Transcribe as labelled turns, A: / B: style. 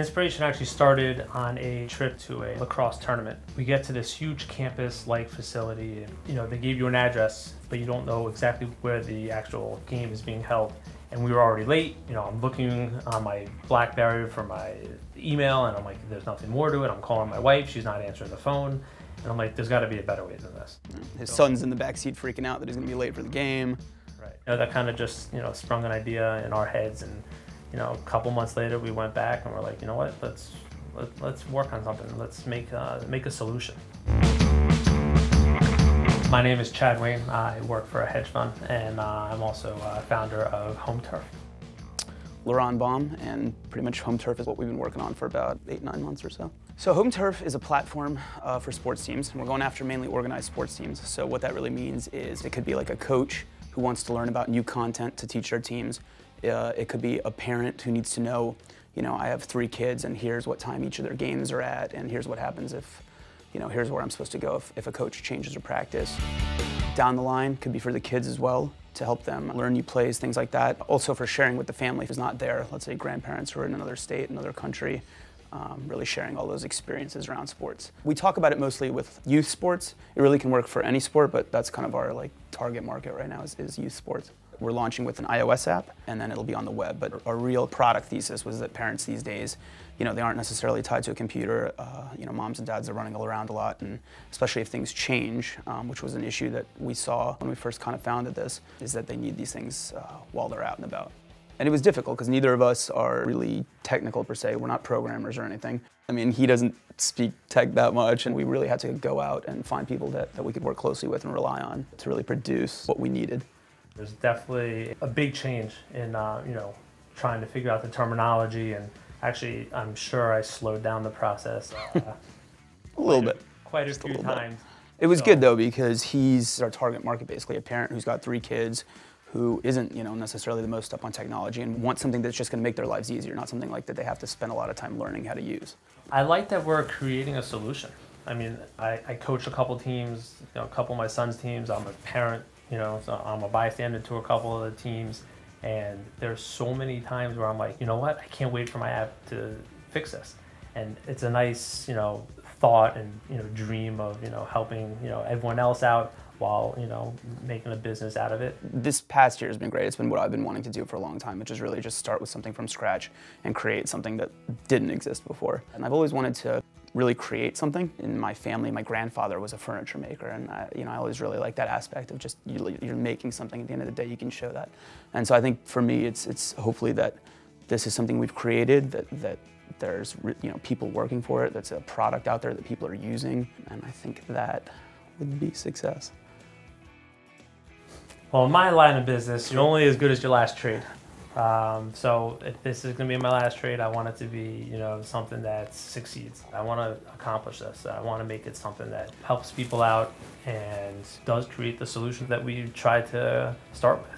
A: inspiration actually started on a trip to a lacrosse tournament. We get to this huge campus-like facility, and they give you an address, but you don't know exactly where the actual game is being held. And we were already late. I'm looking on my BlackBerry for my email, and I'm like, there's nothing more to it. I'm calling my wife, she's not answering the phone. And I'm like, there's got to be a better way than this.
B: His son's in the backseat freaking out that he's going to be late for the game.
A: Right. That kind of just, sprung an idea in our heads. And, a couple months later, we went back and we're like, you know what, let's work on something. Let's make a solution. My name is Chad Wayne. I work for a hedge fund, and I'm also founder of Home Turf.
B: Laurent Baum, and pretty much Home Turf is what we've been working on for about 8-9 months or so. So Home Turf is a platform for sports teams, and we're going after mainly organized sports teams. So what that really means is it could be like a coach who wants to learn about new content to teach their teams. It could be a parent who needs to know, I have 3 kids and here's what time each of their games are at, and here's what happens if, here's where I'm supposed to go if a coach changes their practice. Down the line could be for the kids as well, to help them learn new plays, things like that. Also for sharing with the family who's not there, let's say grandparents who are in another state, another country, really sharing all those experiences around sports. We talk about it mostly with youth sports. It really can work for any sport, but that's kind of our target market right now is youth sports. We're launching with an iOS app, and then it'll be on the web. But our real product thesis was that parents these days, they aren't necessarily tied to a computer. Moms and dads are running around a lot, and especially if things change, which was an issue that we saw when we first kind of founded this, is that they need these things while they're out and about. And it was difficult because neither of us are really technical per se. We're not programmers or anything. I mean, he doesn't speak tech that much, and we really had to go out and find people that we could work closely with and rely on to really produce what we needed.
A: There's definitely a big change in, trying to figure out the terminology, and actually, I'm sure I slowed down the process
B: a little bit.
A: Quite a few times.
B: It was good though, because he's our target market, basically a parent who's got 3 kids, who isn't, necessarily the most up on technology and wants something that's just going to make their lives easier, not something like that they have to spend a lot of time learning how to use.
A: I like that we're creating a solution. I mean, I coach a couple teams, a couple of my son's teams. I'm a parent. So I'm a bystander to a couple of the teams, and there's so many times where I'm like, you know what, I can't wait for my app to fix this. And it's a nice, thought and, dream of, helping, everyone else out while, making a business out of it. This
B: past year has been great. It's been what I've been wanting to do for a long time, which is really just start with something from scratch and create something that didn't exist before. And I've always wanted to really create something. In my family, my grandfather was a furniture maker, and I always really like that aspect of just you're making something. At the end of the day, you can show that. And so I think for me, it's hopefully that this is something we've created, that there's people working for it, that's a product out there that people are using, and I think that would be success. Well, in my line of business, you're only as good as your last trade. So if this is going to be my last trade, I want it to be, something that succeeds. I want to accomplish this. I want to make it something that helps people out and does create the solutions that we tried to start with.